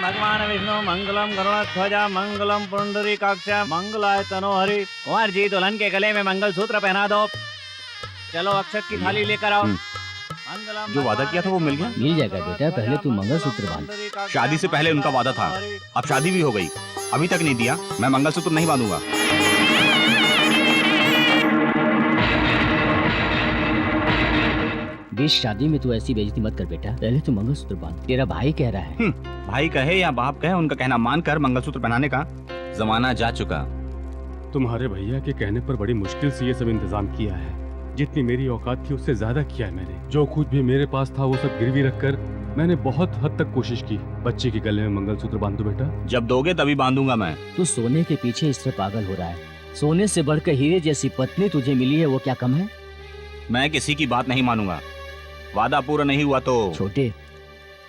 भगवान विष्णु मंगलम गरुड़ध्वज मंगलम पुंडरीकाक्ष मंगलाय तनोहरि। कुंवर जी दुल्हन के गले में मंगलसूत्र पहना दो। चलो अक्षत की थाली लेकर आओ। जो वादा किया था वो मिल गया? मिल जाएगा बेटा, पहले तू मंगलसूत्र बांध। शादी से पहले उनका वादा था, अब शादी भी हो गई, अभी तक नहीं दिया। मैं मंगलसूत्र नहीं बांधूंगा। बीच शादी में तू ऐसी बेइज्जती मत कर बेटा, पहले तू मंगलसूत्र बांध। तेरा भाई कह रहा है। भाई कहे या बाप कहे, उनका कहना मानकर मंगलसूत्र पहनाने का जमाना जा चुका। तुम्हारे भैया के कहने पर बड़ी मुश्किल से ये सब इंतजाम किया है। जितनी मेरी औकात थी उससे ज्यादा किया है मैंने। जो कुछ भी मेरे पास था वो सब गिरवी रखकर मैंने बहुत हद तक कोशिश की। बच्चे के गले में मंगलसूत्र बांध दो बेटा। जब दोगे तभी बांधूंगा मैं। तू सोने के पीछे इस तरह पागल हो रहा है। सोने से बढ़कर हीरे जैसी पत्नी तुझे मिली है, वो क्या कम है? मैं किसी की बात नहीं मानूंगा। वादा पूरा नहीं हुआ तो। छोटे,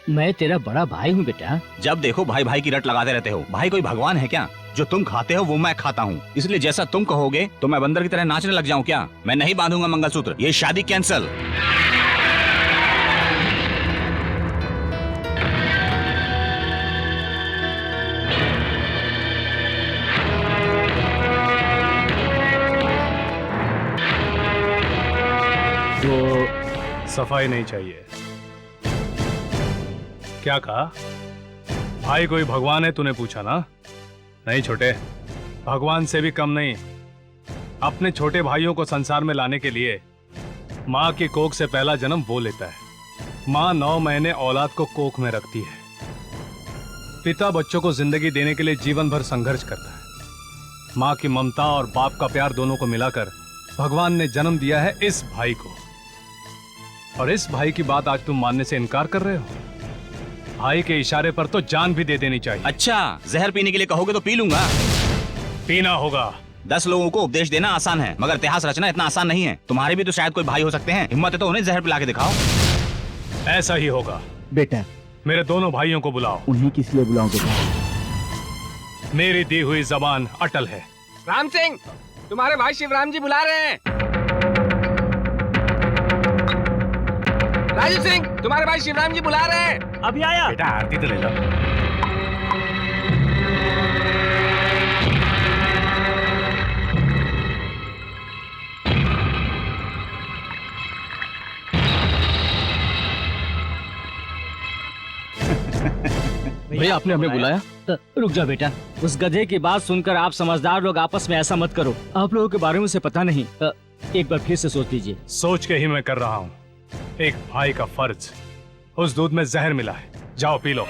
मैं तेरा बड़ा भाई हूँ बेटा। जब देखो भाई भाई की रट लगाते रहते हो। भाई कोई भगवान है क्या? जो तुम खाते हो वो मैं खाता हूँ, इसलिए जैसा तुम कहोगे तो मैं बंदर की तरह नाचने लग जाऊँ क्या? मैं नहीं बांधूंगा मंगलसूत्र। ये शादी कैंसल। सफाई नहीं चाहिए। क्या कहा? भाई कोई भगवान है तूने पूछा ना? नहीं छोटे, भगवान से भी कम नहीं। अपने छोटे भाइयों को संसार में लाने के लिए माँ की कोख से पहला जन्म वो लेता है। माँ 9 महीने औलाद को कोख में रखती है। पिता बच्चों को जिंदगी देने के लिए जीवन भर संघर्ष करता है। माँ की ममता और बाप का प्यार दोनों को मिलाकर भगवान ने जन्म दिया है इस भाई को। और इस भाई की बात आज तुम मानने से इनकार कर रहे हो? भाई के इशारे पर तो जान भी दे देनी चाहिए। अच्छा, जहर पीने के लिए कहोगे तो पी लूंगा। पीना होगा। 10 लोगों को उपदेश देना आसान है, मगर इतिहास रचना इतना आसान नहीं है। तुम्हारे भी तो शायद कोई भाई हो सकते हैं। हिम्मत है तो उन्हें जहर पिला के दिखाओ। ऐसा ही होगा बेटा। मेरे दोनों भाइयों को बुलाओ। उन्हें किस लिए बुलाओ बेटा? मेरी दी हुई जबान अटल है। राम सिंह, तुम्हारे भाई शिवराम जी बुला रहे हैं। राजू सिंह, तुम्हारे भाई शिवराम जी बुला रहे हैं। अभी आया। बेटा आरती तो ले लो। भैया आपने हमें बुलाया? रुक जा बेटा, उस गधे की बात सुनकर आप समझदार लोग आपस में ऐसा मत करो। आप लोगों के बारे में उसे पता नहीं। एक बार फिर से सोच लीजिए। सोच के ही मैं कर रहा हूँ। एक भाई का फर्ज। उस दूध में जहर मिला है, जाओ पी लो।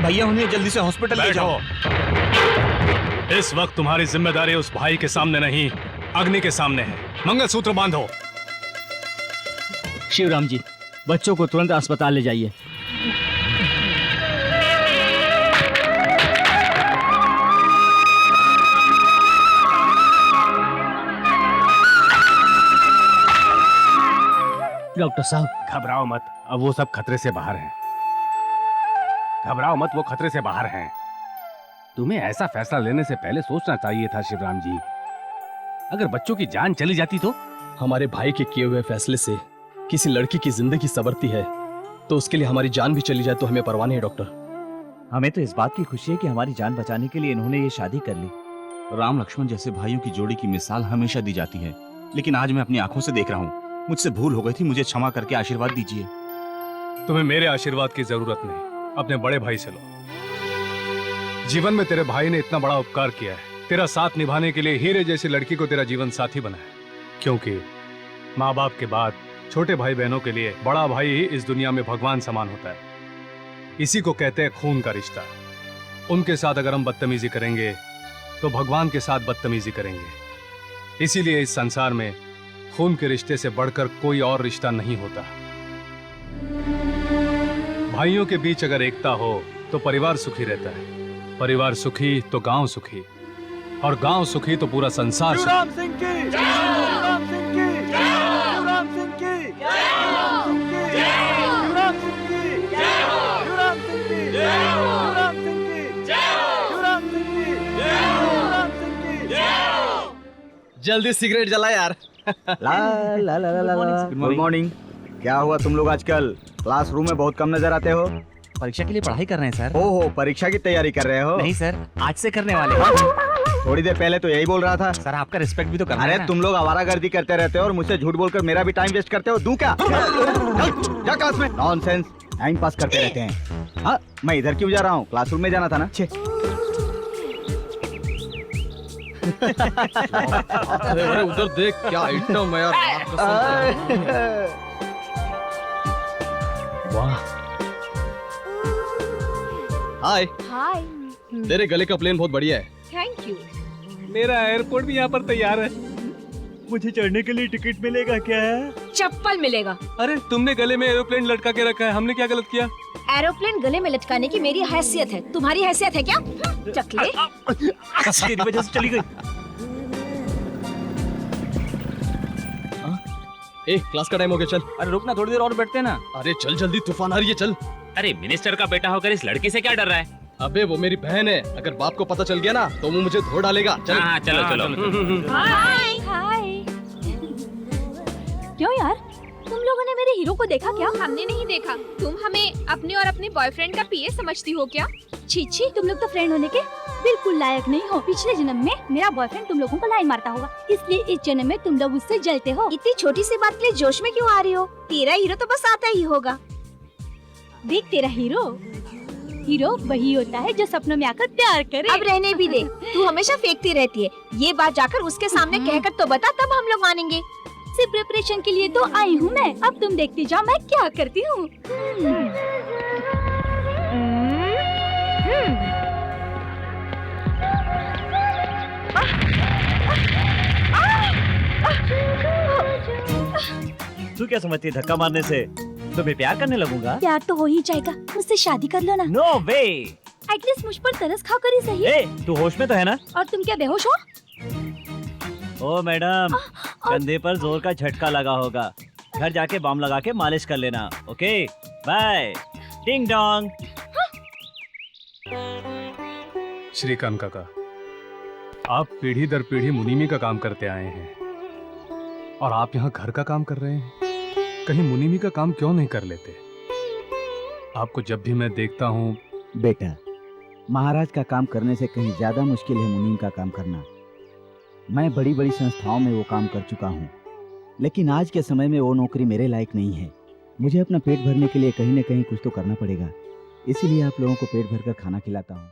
भैया उन्हें जल्दी से हॉस्पिटल ले जाओ। इस वक्त तुम्हारी जिम्मेदारी उस भाई के सामने नहीं, अग्नि के सामने है। मंगलसूत्र बांधो। शिवराम जी, बच्चों को तुरंत अस्पताल ले जाइए। डॉक्टर साहब, घबराओ मत, अब वो सब खतरे से बाहर हैं। घबराओ मत, वो खतरे से बाहर हैं। तुम्हें ऐसा फैसला लेने से पहले सोचना चाहिए था शिवराम जी। अगर बच्चों की जान चली जाती तो? हमारे भाई के किए हुए फैसले से किसी लड़की की जिंदगी संवरती है, तो उसके लिए हमारी जान भी चली जाए तो हमें परवाह नहीं है डॉक्टर। हमें तो इस बात की खुशी है कि हमारी जान बचाने के लिए इन्होंने ये शादी कर ली। राम लक्ष्मण जैसे भाइयों की जोड़ी की मिसाल हमेशा दी जाती है, लेकिन आज मैं अपनी आंखों से देख रहा हूँ। मुझसे भूल हो गई थी, मुझे क्षमा करके आशीर्वाद दीजिए। तुम्हें मेरे आशीर्वाद की जरूरत नहीं, अपने बड़े भाई से लो। जीवन में तेरे भाई ने इतना बड़ा उपकार किया है, तेरा साथ निभाने के लिए हीरे जैसी लड़की को तेरा जीवन साथी बनाया। क्योंकि माँ बाप के बाद छोटे भाई बहनों के लिए बड़ा भाई ही इस दुनिया में भगवान समान होता है। इसी को कहते हैं खून का रिश्ता। उनके साथ अगर हम बदतमीजी करेंगे तो भगवान के साथ बदतमीजी करेंगे। इसीलिए इस संसार में खून के रिश्ते से बढ़कर कोई और रिश्ता नहीं होता। भाइयों के बीच अगर एकता हो तो परिवार सुखी रहता है। परिवार सुखी तो गांव सुखी, और गांव सुखी तो पूरा संसार सुखी। शिवराम सिंह की, शिवराम सिंह की, शिवराम सिंह की, शिवराम सिंह की, शिवराम सिंह की, शिवराम सिंह की, शिवराम सिंह की, शिवराम सिंह की, शिवराम सिंह की। जल्दी सिगरेट जला यार। ला ला ला ला ला गुड मॉर्निंग। क्या हुआ तुम लोग आजकल क्लासरूम में बहुत कम नजर आते हो? परीक्षा के लिए पढ़ाई कर रहे हैं सर। ओहो, परीक्षा की तैयारी कर रहे हो? नहीं सर, आज से करने वाले हैं। थोड़ी देर पहले तो यही बोल रहा था। सर आपका रिस्पेक्ट भी तो करना है अरे ना। तुम लोग आवारागर्दी करते रहते हो और मुझसे झूठ बोलकर मेरा भी टाइम वेस्ट करते हो। दूं क्या? जा क्लास में। नॉनसेंस, टाइम पास करते रहते हैं। हाँ, मैं इधर क्यों जा रहा हूँ? क्लासरूम में जाना था ना। छे। अरे अरे उधर देख, क्या आइटम है यार। वाह। हाय, हाय। तेरे गले का प्लेन बहुत बढ़िया है। Thank you. मेरा एयरपोर्ट भी यहाँ पर तैयार है। मुझे चढ़ने के लिए टिकट मिलेगा क्या? चप्पल मिलेगा। अरे तुमने गले में एरोप्लेन लटका के रखा है, हमने क्या गलत किया? एरोप्लेन गले में लटकाने की मेरी हैसियत है, तुम्हारी हैसियत है क्या? चकले। तेरी वजह से चली गई। ए, क्लास का टाइम हो गया, चल। अरे रुक ना, थोड़ी देर और बैठते ना। अरे चल जल्दी, तूफान आ रही है, चल। अरे मिनिस्टर का बेटा होकर इस लड़की से क्या डर रहा है? अबे वो मेरी बहन है, अगर बाप को पता चल गया ना तो वो मुझे धो डालेगा। चल। हाँ चलो चलो। हाय हाय। क्यों यार, तुम लोगों ने मेरे हीरो को देखा क्या? हमने नहीं देखा। तुम हमें अपने और अपने बॉयफ्रेंड का पीए समझती हो क्या? छी छी, तुम लोग तो फ्रेंड होने के बिल्कुल लायक नहीं हो। पिछले जन्म में मेरा बॉयफ्रेंड तुम लोगों को लाइन मारता होगा, इसलिए इस जन्म में तुम लोग उससे जलते हो। इतनी छोटी सी बात के लिए जोश में क्यों आ रही हो? तेरा हीरो तो बस आता ही होगा। देख, तेरा हीरो वही होता है जो सपनों में आकर प्यार करे। अब रहने भी दे, तू हमेशा फेंकती रहती है। ये बात जाकर उसके सामने कहकर तो बता, तब हम लोग मानेंगे। सिर्फ प्रिपरेशन के लिए तो आई हूँ मैं, अब तुम देखती जाओ मैं क्या करती हूँ। तू क्या समझती है धक्का मारने से तुम्हें प्यार करने लगूंगा? प्यार तो हो ही जाएगा, मुझसे शादी कर लो ना। नो वे। एटलीस्ट मुझ पर तरस खाओ कर ही सही। ए, तू होश में तो है ना? और तुम क्या बेहोश हो? ओ मैडम, कंधे पर जोर का झटका लगा होगा। घर जाके बम लगा के मालिश कर लेना। Okay bye. टिंग डोंग। श्रीकांत काका, आप पीढ़ी दर पीढ़ी मुनीमी का काम करते आए हैं और आप यहाँ घर का काम कर रहे हैं। कहीं मुनीमी का काम क्यों नहीं कर लेते? आपको जब भी मैं देखता हूँ। बेटा, महाराज का काम करने से कहीं ज्यादा मुश्किल है मुनीम का काम करना। मैं बड़ी बड़ी संस्थाओं में वो काम कर चुका हूँ, लेकिन आज के समय में वो नौकरी मेरे लायक नहीं है। मुझे अपना पेट भरने के लिए कहीं न कहीं कुछ तो करना पड़ेगा, इसीलिए आप लोगों को पेट भरकर खाना खिलाता हूँ।